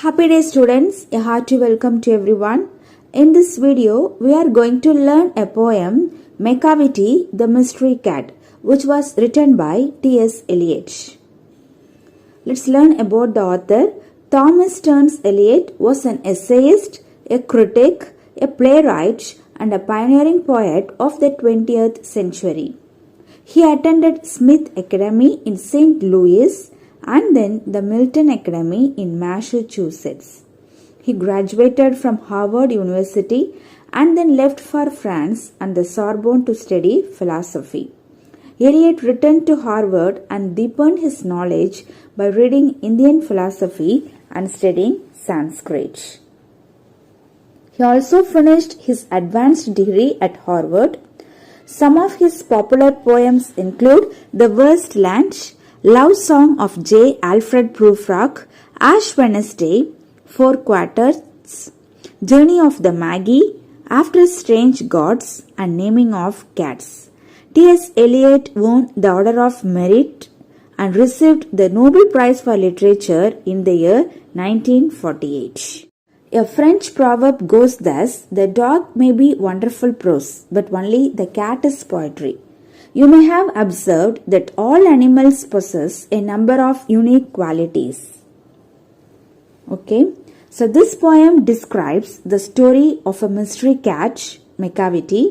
Happy day students, a hearty welcome to everyone. In this video, we are going to learn a poem, Macavity the Mystery Cat, which was written by T.S. Eliot. Let's learn about the author. Thomas Stearns Eliot was an essayist, a critic, a playwright, and a pioneering poet of the 20th century. He attended Smith Academy in St. Louis and then the Milton Academy in Massachusetts. He graduated from Harvard University and then left for France and the Sorbonne to study philosophy. Eliot returned to Harvard and deepened his knowledge by reading Indian philosophy and studying Sanskrit. He also finished his advanced degree at Harvard. Some of his popular poems include The Wasteland, Love Song of J. Alfred Prufrock, Ash Wednesday, Four Quarters, Journey of the Magi, After Strange Gods, and Naming of Cats. T.S. Eliot won the Order of Merit and received the Nobel Prize for Literature in the year 1948. A French proverb goes thus: the dog may be wonderful prose, but only the cat is poetry. You may have observed that all animals possess a number of unique qualities. Okay, so this poem describes the story of a mystery cat, Macavity.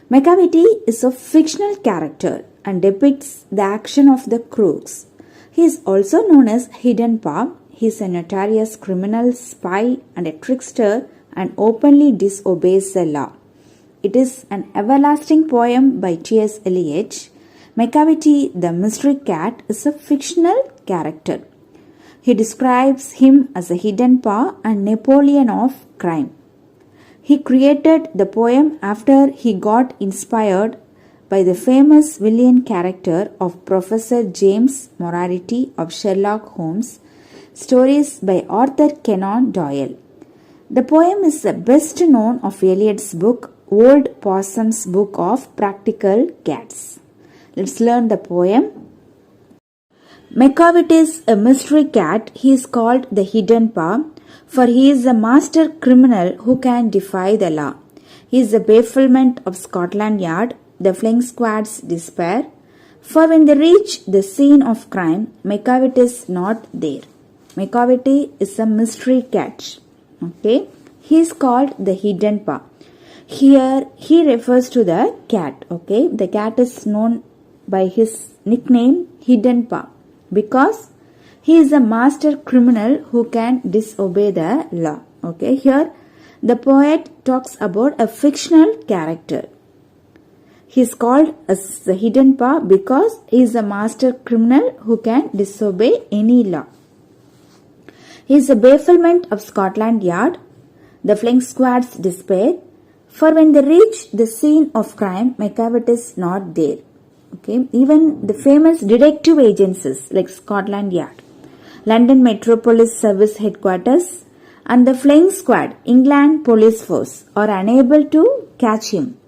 Macavity is a fictional character and depicts the action of the crooks. He is also known as Hidden Paw. He is a notorious criminal, spy, and a trickster and openly disobeys the law. It is an everlasting poem by T.S. Eliot. Macavity the Mystery Cat is a fictional character. He describes him as a hidden paw and Napoleon of crime. He created the poem after he got inspired by the famous villain character of Professor James Moriarty of Sherlock Holmes, stories by Arthur Conan Doyle. The poem is the best known of Eliot's book, Old Possum's Book of Practical Cats. Let's learn the poem. Macavity is a mystery cat. He is called the Hidden Paw, for he is a master criminal who can defy the law. He is the bafflement of Scotland Yard, the flying squad's despair. For when they reach the scene of crime, Macavity is not there. Macavity is a mystery cat. Okay, he is called the Hidden Paw. Here he refers to the cat. Okay, the cat is known by his nickname Hidden Paw because he is a master criminal who can disobey the law. Okay, here the poet talks about a fictional character. He is called as the Hidden Paw because he is a master criminal who can disobey any law. He is the bafflement of Scotland Yard, the flying squad's despair. For when they reach the scene of crime, Macavity is not there. Okay, even the famous detective agencies like Scotland Yard, London Metropolis Service Headquarters, and the Flying Squad, England Police Force, are unable to catch him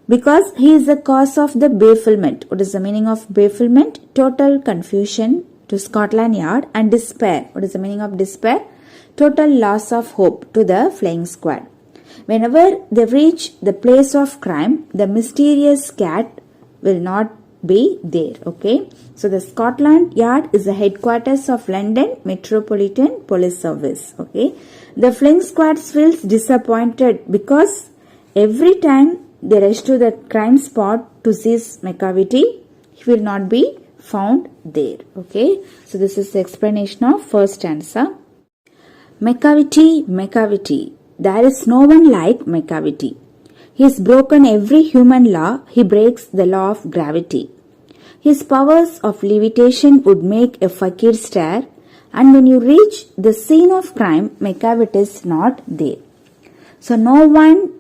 because he is the cause of the bafflement. What is the meaning of bafflement? Total confusion to Scotland Yard, and despair. What is the meaning of despair? Total loss of hope to the Flying Squad. Whenever they reach the place of crime, the mysterious cat will not be there. Okay, so the Scotland Yard is the headquarters of London Metropolitan Police Service. Okay, the Flying Squad feels disappointed because every time they rush to the crime spot to seize Macavity, he will not be found there. Okay, so this is the explanation of first answer. Macavity, Macavity. There is no one like Macavity. He has broken every human law. He breaks the law of gravity. His powers of levitation would make a fakir stare, and when you reach the scene of crime, Macavity is not there. So no one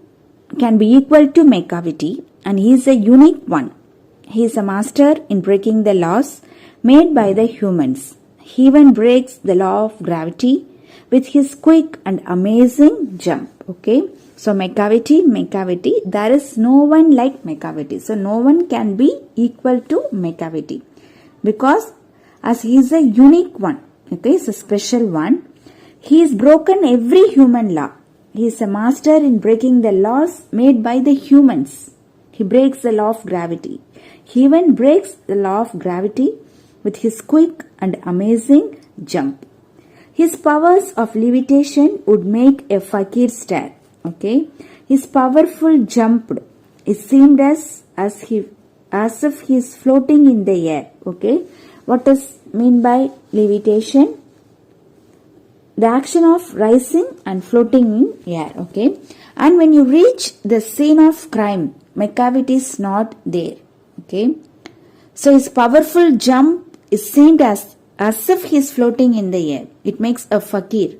can be equal to Macavity, and he is a unique one. He is a master in breaking the laws made by the humans. He even breaks the law of gravity with his quick and amazing jump. Okay, so Macavity, there is no one like Macavity. So no one can be equal to Macavity because as he is a unique one. Okay, it's a special one. He has broken every human law. He is a master in breaking the laws made by the humans. He breaks the law of gravity. He even breaks the law of gravity with his quick and amazing jump. His powers of levitation would make a fakir stare. Okay, his powerful jump. It seemed as if he is floating in the air. Okay, what does mean by levitation? The action of rising and floating in air. Okay, and when you reach the scene of crime, McCavity is not there. Okay, so his powerful jump is seen as if he is floating in the air. It makes a fakir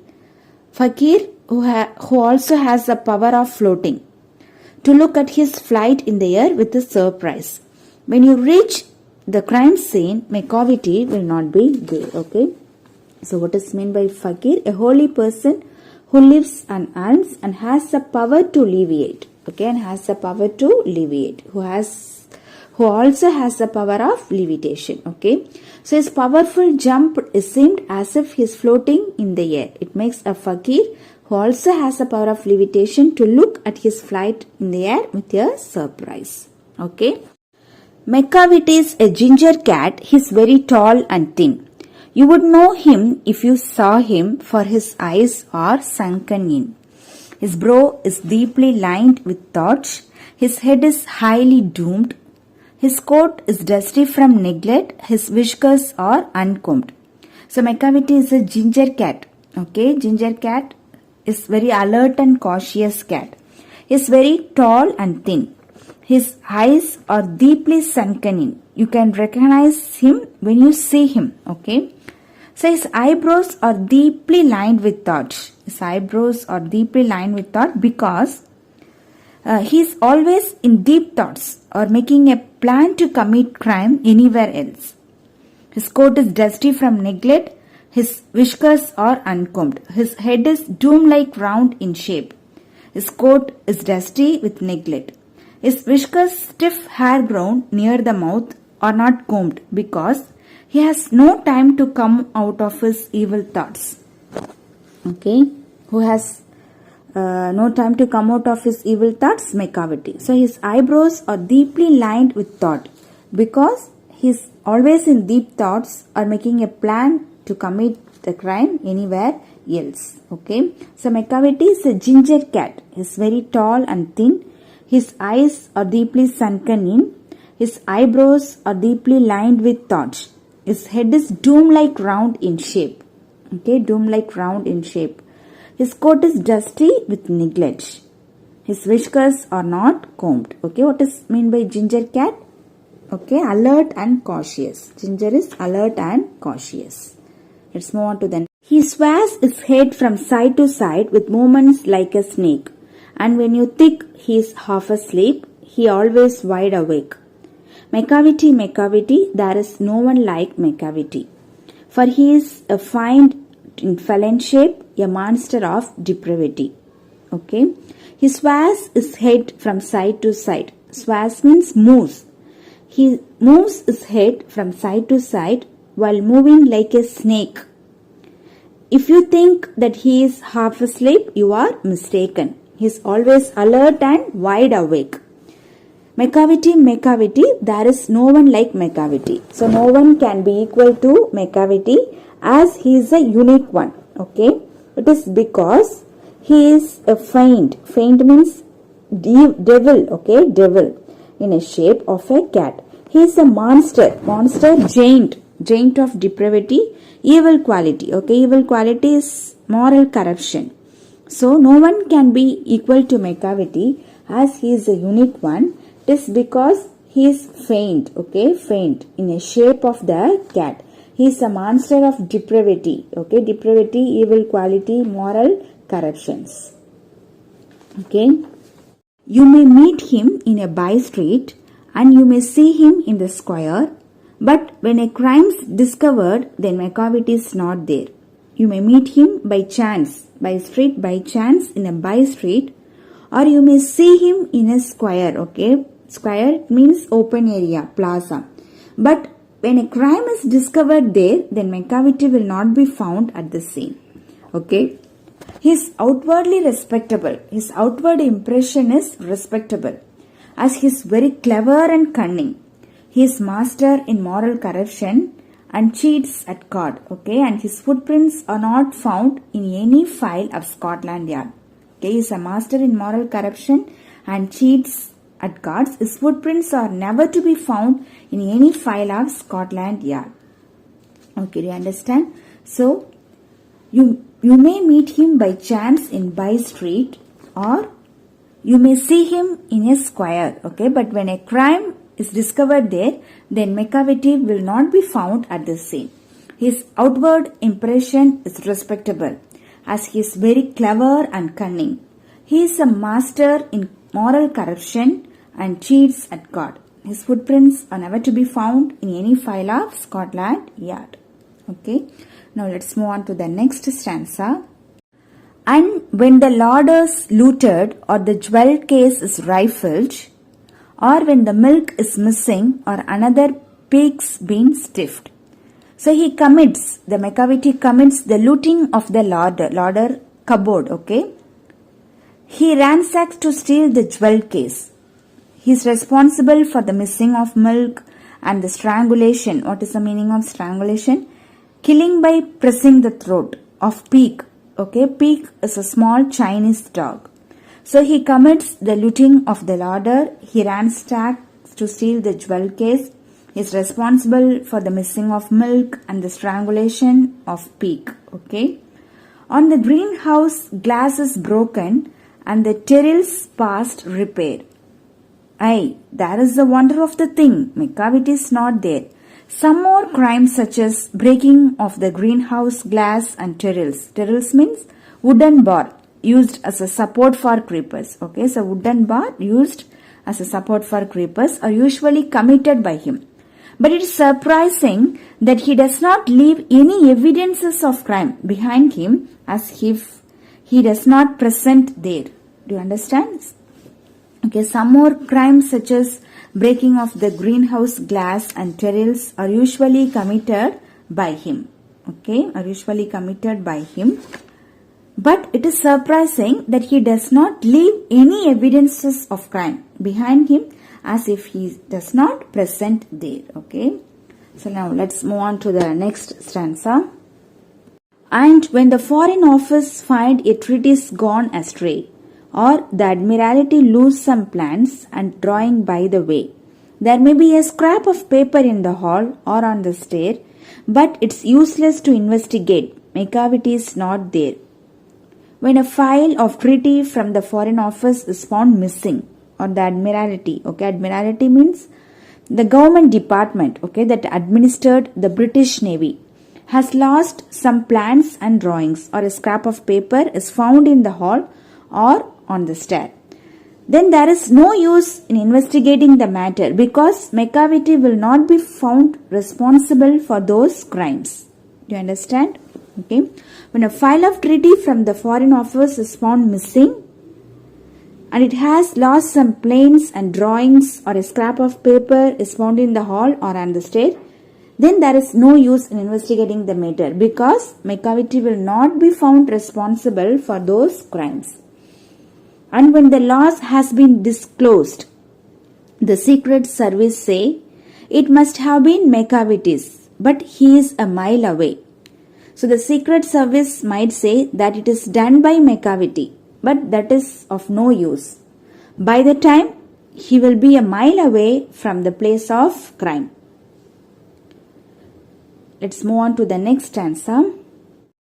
who also has the power of floating, to look at his flight in the air with a surprise. When you reach the crime scene, McCavity will not be there. Okay, so what is meant by fakir? A holy person who lives on alms and has the power to alleviate. Okay, and has the power to alleviate. Who also has the power of levitation. Okay, so his powerful jump is seemed as if he is floating in the air. It makes a fakir who also has the power of levitation to look at his flight in the air with a surprise. Okay, McCavity is a ginger cat. He is very tall and thin. You would know him if you saw him, for his eyes are sunken in. His brow is deeply lined with thoughts. His head is highly doomed. His coat is dusty from neglect. His whiskers are uncombed. So McCavity is a ginger cat. Okay, ginger cat is very alert and cautious cat. He is very tall and thin. His eyes are deeply sunken in. You can recognize him when you see him. Okay, so his eyebrows are deeply lined with thought. His eyebrows are deeply lined with thought because he is always in deep thoughts or making a plan to commit crime anywhere else. His coat is dusty from neglect. His whiskers are uncombed. His head is dome-like round in shape. His coat is dusty with neglect. His whiskers, stiff hair grown near the mouth, are not combed because he has no time to come out of his evil thoughts. Okay, who has no time to come out of his evil thoughts? McCavity. So his eyebrows are deeply lined with thought because he is always in deep thoughts or making a plan to commit the crime anywhere else. Okay, so McCavity is a ginger cat. He is very tall and thin. His eyes are deeply sunken in. His eyebrows are deeply lined with thoughts. His head is dome-like round in shape. Okay, dome-like round in shape. His coat is dusty with neglect. His whiskers are not combed. Okay, what is mean by ginger cat? Okay, alert and cautious. Ginger is alert and cautious. Let's move on to the next. He sways his head from side to side with movements like a snake. And when you think he is half asleep, he always wide awake. McCavity, there is no one like McCavity. For he is a fine in felon shape, a monster of depravity. Okay, he sways his head from side to side. Sways means moves. He moves his head from side to side while moving like a snake. If you think that he is half asleep, you are mistaken. He is always alert and wide awake. McCavity, there is no one like McCavity. So no one can be equal to McCavity as he is a unique one. Okay, it is because he is a fiend. Fiend means devil. Okay, devil in a shape of a cat. He is a monster, giant of depravity, evil quality. Okay, evil quality is moral corruption. So no one can be equal to McCavity as he is a unique one. It is because he is faint. Okay, faint in a shape of the cat. He is a monster of depravity. Okay, depravity, evil quality, moral corruptions. Okay, you may meet him in a by street and you may see him in the square, but when a crime is discovered, then McCavity is not there. You may meet him by chance in a by street, or you may see him in a square. Okay, square means open area, plaza. But when a crime is discovered there, then McCavity will not be found at the scene. Okay. He is outwardly respectable. His outward impression is respectable, as he is very clever and cunning. He is master in moral corruption and cheats at court. Okay, and his footprints are not found in any file of Scotland Yard. Okay, he is a master in moral corruption and cheats at courts. His footprints are never to be found in any file of Scotland Yard. Okay, do you understand? So, you may meet him by chance in By Street, or you may see him in a square. Okay, but when a crime is discovered there, then McCavity will not be found at the scene. His outward impression is respectable, as he is very clever and cunning. He is a master in moral corruption and cheats at court. His footprints are never to be found in any file of Scotland Yard. Okay, now let's move on to the next stanza. And when the larder is looted, or the jewel case is rifled, or when the milk is missing, or another pig's been stiffed. So the McCavity commits the looting of the larder cupboard. Okay, he ransacks to steal the jewel case. He is responsible for the missing of milk and the strangulation. What is the meaning of strangulation? Killing by pressing the throat of pig. Okay, pig is a small Chinese dog. So he commits the looting of the larder. He ransacks to steal the jewel case. He is responsible for the missing of milk and the strangulation of pig. Okay. On the greenhouse, glass is broken and the terrils past repair. Aye, that is the wonder of the thing. McCavity is not there. Some more crimes such as breaking of the greenhouse glass and terrils. Terrils means wooden bar used as a support for creepers. Okay, so wooden bar used as a support for creepers are usually committed by him. But it is surprising that he does not leave any evidences of crime behind him, as if he does not present there. Do you understand? Okay, some more crimes such as breaking of the greenhouse glass and terrils are usually committed by him. Okay, are usually committed by him. But it is surprising that he does not leave any evidences of crime behind him, as if he does not present there. Okay, so now let's move on to the next stanza. And when the Foreign Office find a treatise gone astray, or the Admiralty lose some plans and drawing by the way, there may be a scrap of paper in the hall or on the stair, but it's useless to investigate. McCavity is not there. When a file of treaty from the Foreign Office is found missing, or the Admiralty, okay, Admiralty means the government department, okay, that administered the British Navy, has lost some plans and drawings, or a scrap of paper is found in the hall or on the stair, then there is no use in investigating the matter, because McCavity will not be found responsible for those crimes. Do you understand? Okay. When a file of treaty from the Foreign Office is found missing and it has lost some plans and drawings, or a scrap of paper is found in the hall or on the stair, then there is no use in investigating the matter, because McCavity will not be found responsible for those crimes. And when the loss has been disclosed, the Secret Service say it must have been McCavity's, but he is a mile away. So the Secret Service might say that it is done by McCavity, but that is of no use. By the time he will be a mile away from the place of crime. Let's move on to the next stanza.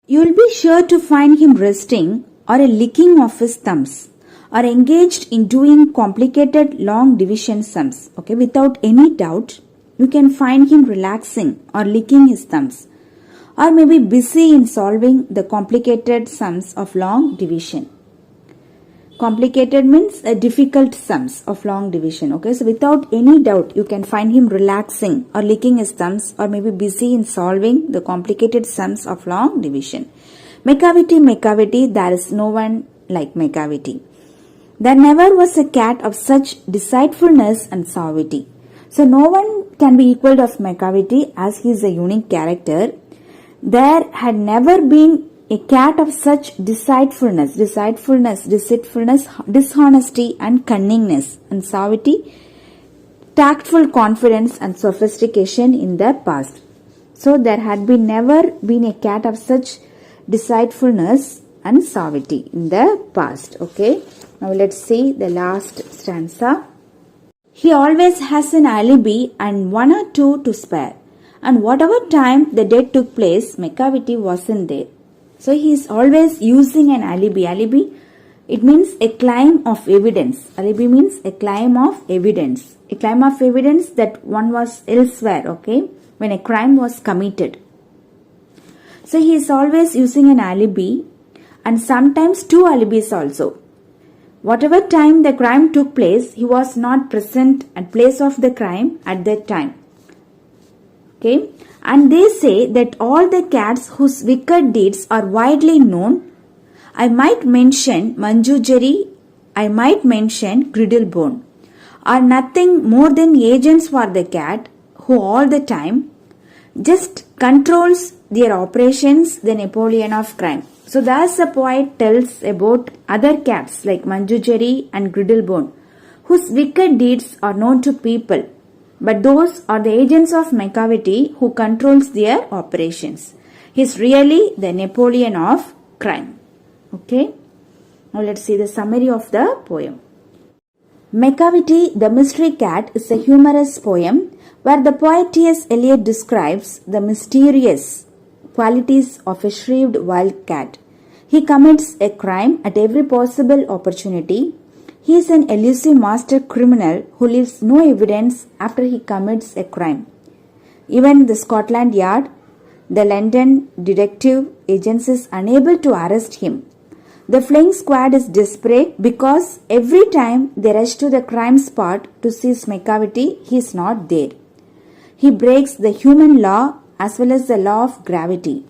You will be sure to find him resting, or a licking of his thumbs, or engaged in doing complicated long division sums. Okay, without any doubt, you can find him relaxing or licking his thumbs, or maybe busy in solving the complicated sums of long division. Complicated means difficult sums of long division. Okay, so without any doubt, you can find him relaxing or licking his thumbs, or maybe busy in solving the complicated sums of long division. McCavity, there is no one like McCavity. There never was a cat of such deceitfulness and suavity. So no one can be equal of McCavity, as he is a unique character. There had never been a cat of such deceitfulness, dishonesty and cunningness, and suavity, tactful confidence and sophistication in the past. So there had never been a cat of such deceitfulness and suavity in the past. Okay, now let's see the last stanza. He always has an alibi and one or two to spare, and whatever time the deed took place, Macavity wasn't there. So he is always using an alibi. Alibi, it means a claim of evidence. Alibi means a claim of evidence. A claim of evidence that one was elsewhere, okay, when a crime was committed. So he is always using an alibi and sometimes two alibis also. Whatever time the crime took place, he was not present at place of the crime at that time. Okay, and they say that all the cats whose wicked deeds are widely known, I might mention Manjujari, I might mention Griddlebone, are nothing more than agents for the cat who all the time just controls their operations, the Napoleon of crime. So thus the poet tells about other cats like Manjujari and Griddlebone, whose wicked deeds are known to people, but those are the agents of Macavity who controls their operations. He is really the Napoleon of crime. Okay, now let's see the summary of the poem. Macavity, the Mystery Cat, is a humorous poem where the poet T.S. Eliot describes the mysterious qualities of a shrewd wild cat. He commits a crime at every possible opportunity. He is an elusive master criminal who leaves no evidence after he commits a crime. Even the Scotland Yard, the London detective agency, is unable to arrest him. The flying squad is desperate because every time they rush to the crime spot to seize Macavity, he is not there. He breaks the human law as well as the law of gravity.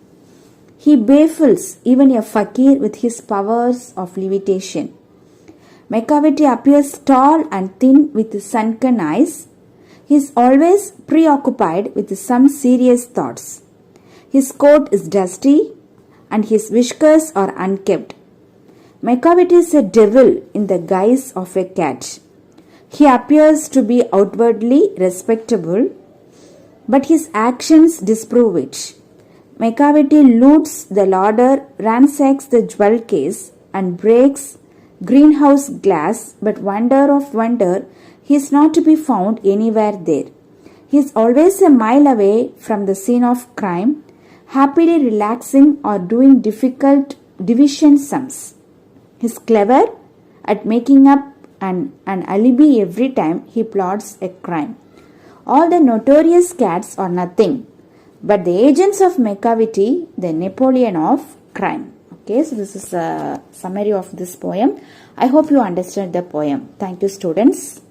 He baffles even a fakir with his powers of levitation. Macavity appears tall and thin with sunken eyes. He is always preoccupied with some serious thoughts. His coat is dusty and his whiskers are unkempt. Macavity is a devil in the guise of a cat. He appears to be outwardly respectable, but his actions disprove it. Macavity loots the larder, ransacks the jewel case, and breaks greenhouse glass, but wonder of wonder, he is not to be found anywhere there. He is always a mile away from the scene of crime, happily relaxing or doing difficult division sums. He is clever at making up an alibi every time he plots a crime. All the notorious cats are nothing but the agents of Macavity, the Napoleon of crime. Okay, so this is a summary of this poem. I hope you understand the poem. Thank you, students.